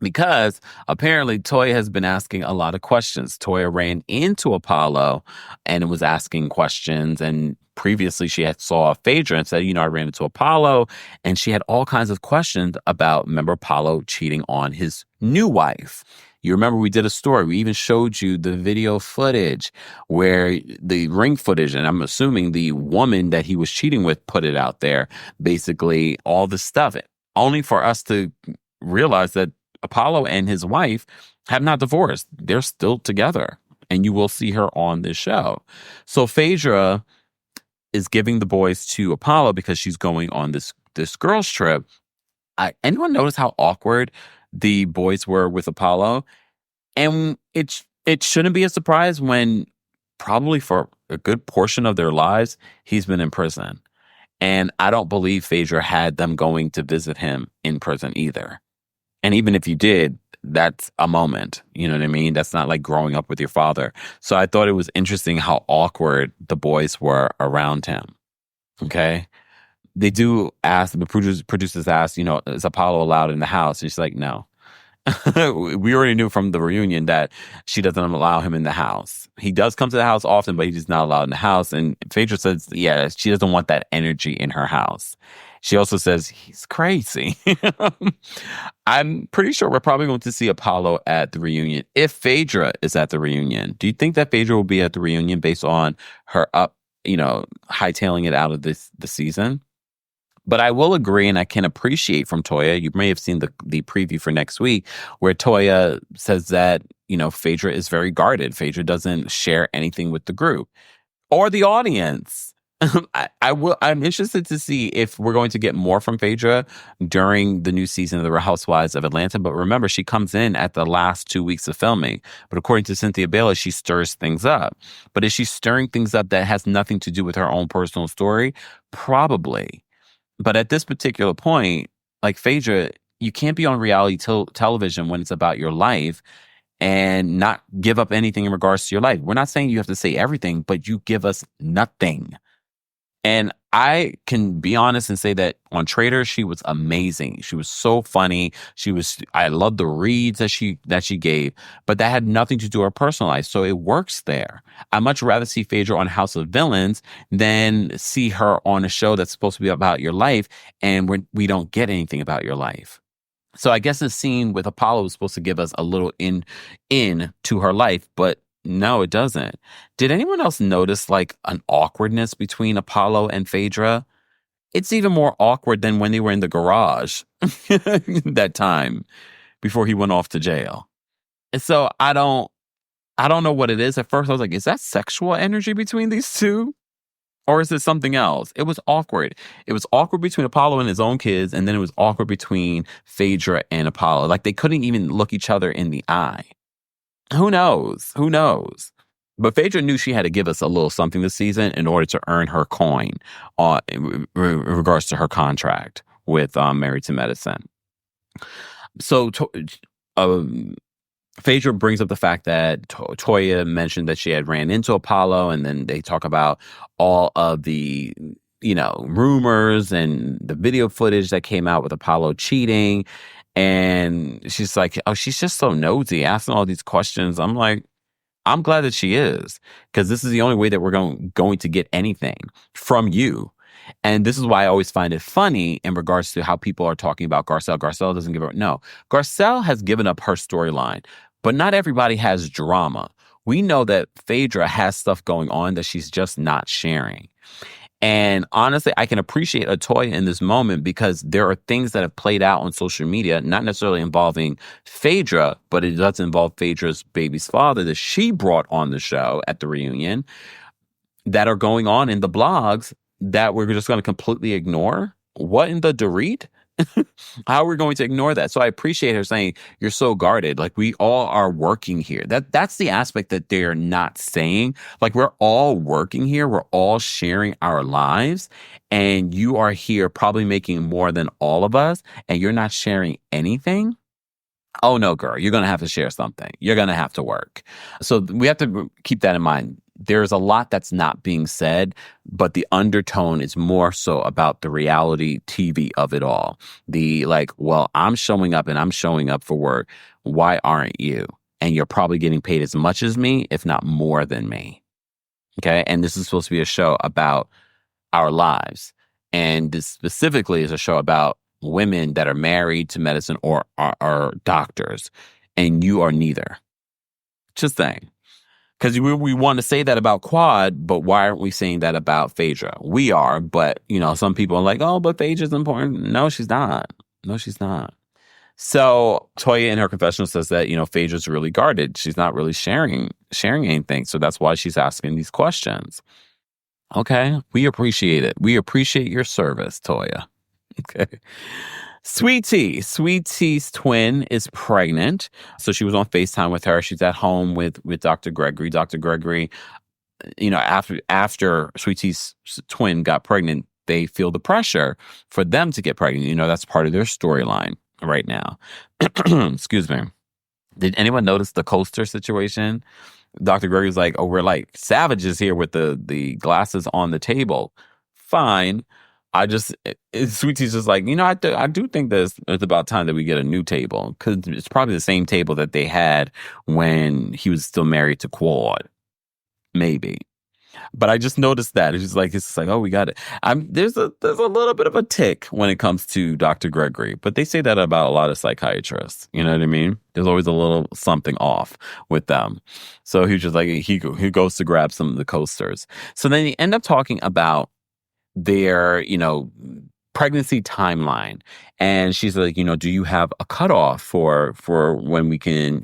Because apparently Toya has been asking a lot of questions. Toya ran into Apollo and was asking questions. And previously she had saw Phaedra and said, I ran into Apollo. And she had all kinds of questions about, remember, Apollo cheating on his new wife. You remember we did a story. We even showed you the video footage where the ring footage, and I'm assuming the woman that he was cheating with put it out there. Basically, all the stuff. Only for us to realize that Apollo and his wife have not divorced. They're still together. And you will see her on this show. So Phaedra is giving the boys to Apollo because she's going on this girls trip. Anyone notice how awkward the boys were with Apollo? And it shouldn't be a surprise when probably for a good portion of their lives, he's been in prison. And I don't believe Phaedra had them going to visit him in prison either. And even if you did, that's a moment. You know what I mean? That's not like growing up with your father. So I thought it was interesting how awkward the boys were around him. Okay? They do ask, the producers ask, is Apollo allowed in the house? And she's like, no. We already knew from the reunion that she doesn't allow him in the house. He does come to the house often, but he's not allowed in the house. And Phaedra says, yeah, she doesn't want that energy in her house. She also says, he's crazy. I'm pretty sure we're probably going to see Apollo at the reunion. If Phaedra is at the reunion, do you think that Phaedra will be at the reunion based on her hightailing it out of the season? But I will agree, and I can appreciate from Toya, you may have seen the preview for next week, where Toya says that, Phaedra is very guarded. Phaedra doesn't share anything with the group or the audience. I'm interested to see if we're going to get more from Phaedra during the new season of The Real Housewives of Atlanta. But remember, she comes in at the last 2 weeks of filming. But according to Cynthia Bailey, she stirs things up. But is she stirring things up that has nothing to do with her own personal story? Probably. But at this particular point, like Phaedra, you can't be on reality television when it's about your life and not give up anything in regards to your life. We're not saying you have to say everything, but you give us nothing. And I can be honest and say that on Trader, she was amazing. She was so funny. I loved the reads that she gave, but that had nothing to do with her personal life. So it works there. I'd much rather see Phaedra on House of Villains than see her on a show that's supposed to be about your life and we don't get anything about your life. So I guess the scene with Apollo was supposed to give us a little in to her life, but no, it doesn't. Did anyone else notice like an awkwardness between Apollo and Phaedra? It's even more awkward than when they were in the garage that time before he went off to jail. And so I don't know what it is. At first I was like, is that sexual energy between these two? Or is it something else? It was awkward. It was awkward between Apollo and his own kids, and then it was awkward between Phaedra and Apollo. Like they couldn't even look each other in the eye. Who knows? But Phaedra knew she had to give us a little something this season in order to earn her coin in regards to her contract with Married to Medicine. So Phaedra brings up the fact that Toya mentioned that she had ran into Apollo, and then they talk about all of the, rumors and the video footage that came out with Apollo cheating. And she's like, oh, she's just so nosy, asking all these questions. I'm like, I'm glad that she is, because this is the only way that we're going to get anything from you. And this is why I always find it funny in regards to how people are talking about Garcelle. Garcelle doesn't give up. No, Garcelle has given up her storyline, but not everybody has drama. We know that Phaedra has stuff going on that she's just not sharing. And honestly, I can appreciate Toya in this moment because there are things that have played out on social media, not necessarily involving Phaedra, but it does involve Phaedra's baby's father that she brought on the show at the reunion, that are going on in the blogs that we're just going to completely ignore. What in the Dorit? How are we going to ignore that? So I appreciate her saying, you're so guarded. Like, we all are working here. That's the aspect that they're not saying. Like, we're all working here. We're all sharing our lives. And you are here probably making more than all of us. And you're not sharing anything. Oh, no, girl, you're going to have to share something. You're going to have to work. So we have to keep that in mind. There's a lot that's not being said, but the undertone is more so about the reality TV of it all. The like, well, I'm showing up and I'm showing up for work. Why aren't you? And you're probably getting paid as much as me, if not more than me. Okay. And this is supposed to be a show about our lives. And this specifically is a show about women that are married to medicine or are doctors. And you are neither. Just saying. Because we want to say that about Quad, but why aren't we saying that about Phaedra? We are, but, some people are like, oh, but Phaedra's important. No, she's not. So Toya in her confessional says that, Phaedra's really guarded. She's not really sharing anything. So that's why she's asking these questions. Okay, we appreciate it. We appreciate your service, Toya. Okay. Sweet Tea's twin is pregnant. So she was on FaceTime with her. She's at home with Dr. Gregory. Dr. Gregory, after Sweet Tea's twin got pregnant, they feel the pressure for them to get pregnant. That's part of their storyline right now. Excuse me. Did anyone notice the coaster situation? Dr. Gregory's like, oh, we're like savages here with the glasses on the table. Fine. Sweet Tea's just like, I do think that it's about time that we get a new table, because it's probably the same table that they had when he was still married to Quad. Maybe. But I just noticed that. It's just like, oh, we got it. There's a little bit of a tick when it comes to Dr. Gregory, but they say that about a lot of psychiatrists. You know what I mean? There's always a little something off with them. So he's just like, he goes to grab some of the coasters. So then they end up talking about their, pregnancy timeline. And she's like, do you have a cutoff for when we can,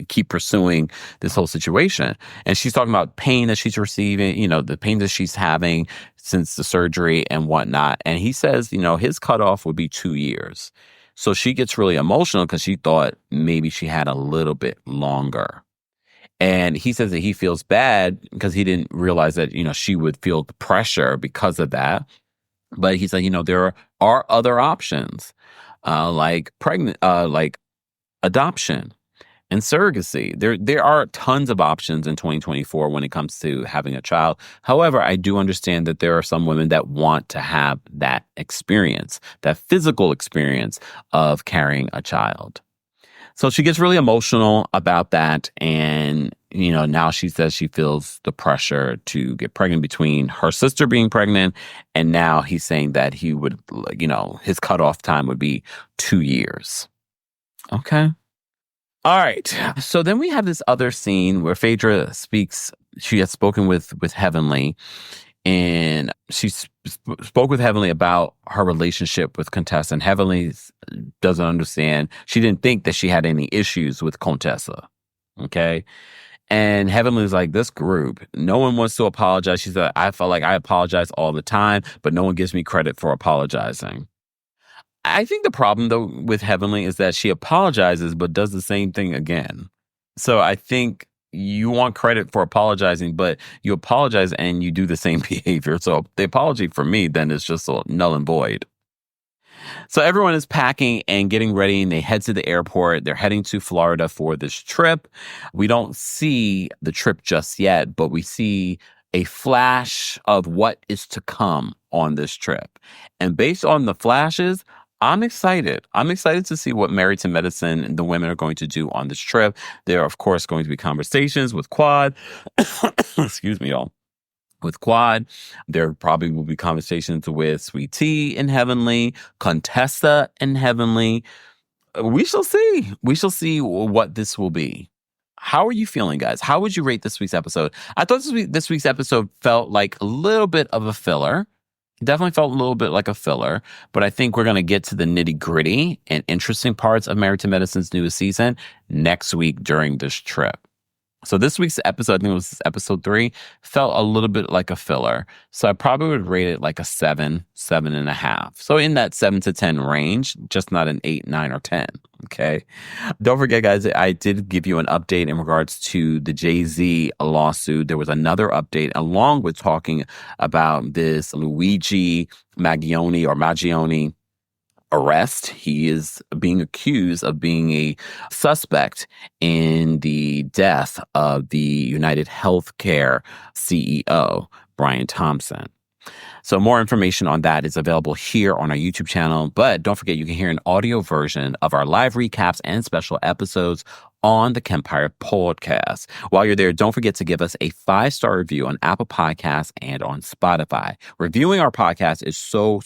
keep pursuing this whole situation? And she's talking about pain that she's receiving, the pain that she's having since the surgery and whatnot. And he says, his cutoff would be 2 years. So she gets really emotional because she thought maybe she had a little bit longer. And he says that he feels bad because he didn't realize that, she would feel the pressure because of that. But he's like, there are other options, like adoption. and surrogacy. There are tons of options in 2024 when it comes to having a child. However, I do understand that there are some women that want to have that experience, that physical experience of carrying a child. So she gets really emotional about that. And, now she says she feels the pressure to get pregnant between her sister being pregnant. And now he's saying that he would, his cutoff time would be 2 years. Okay. All right. So then we have this other scene where Phaedra speaks. She has spoken with Heavenly. And she spoke with Heavenly about her relationship with Contessa. And Heavenly doesn't understand. She didn't think that she had any issues with Contessa. Okay. And Heavenly was like, this group, no one wants to apologize. She said, I felt like I apologize all the time, but no one gives me credit for apologizing. I think the problem, though, with Heavenly is that she apologizes, but does the same thing again. So I think you want credit for apologizing, but you apologize and you do the same behavior. So the apology for me then is just null and void. So everyone is packing and getting ready, and they head to the airport. They're heading to Florida for this trip. We don't see the trip just yet, but we see a flash of what is to come on this trip. And based on the flashes, I'm excited. I'm excited to see what Married to Medicine and the women are going to do on this trip. There are, of course, going to be conversations with Quad. Excuse me, y'all. With Quad, there probably will be conversations with Sweet Tea and Heavenly, Contessa and Heavenly. We shall see. We shall see what this will be. How are you feeling, guys? How would you rate this week's episode? I thought this week's episode felt like a little bit of a filler. Definitely felt a little bit like a filler, but I think we're going to get to the nitty gritty and interesting parts of Married to Medicine's newest season next week during this trip. So this week's episode, I think it was episode 3, felt a little bit like a filler. So I probably would rate it like a 7, 7.5. So in that 7 to 10 range, just not an 8, 9, or 10. Okay. Don't forget, guys, I did give you an update in regards to the Jay-Z lawsuit. There was another update along with talking about this Luigi Maggioni arrest. He is being accused of being a suspect in the death of the United Healthcare CEO, Brian Thompson. So more information on that is available here on our YouTube channel. But don't forget, you can hear an audio version of our live recaps and special episodes on the Kempire podcast. While you're there, don't forget to give us a 5-star review on Apple Podcasts and on Spotify. Reviewing our podcast is so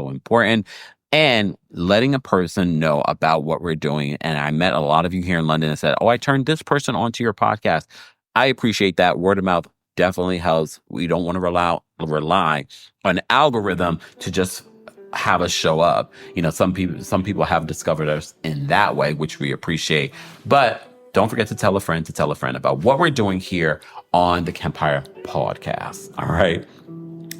important. And letting a person know about what we're doing. And I met a lot of you here in London and said, I turned this person onto your podcast. I appreciate that. Word of mouth definitely helps. We don't want to rely on an algorithm to just have us show up. Some people have discovered us in that way, which we appreciate. But don't forget to tell a friend about what we're doing here on the Kempire podcast.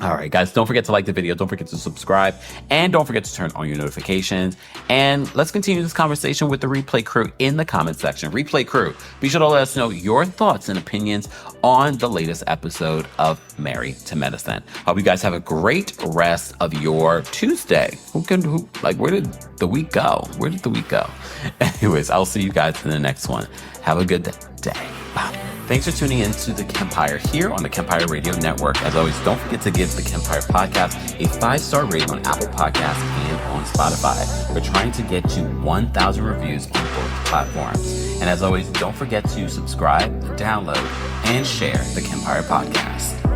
All right, guys, don't forget to like the video. Don't forget to subscribe. And don't forget to turn on your notifications. And let's continue this conversation with the Replay crew in the comment section. Replay crew, be sure to let us know your thoughts and opinions on the latest episode of Married to Medicine. Hope you guys have a great rest of your Tuesday. Where did the week go? Anyways, I'll see you guys in the next one. Have a good day. Bye. Thanks for tuning in to the Kempire here on the Kempire Radio Network. As always, don't forget to give the Kempire podcast a 5-star rating on Apple Podcasts and on Spotify. We're trying to get to 1,000 reviews on both platforms. And as always, don't forget to subscribe, download, and share the Kempire podcast.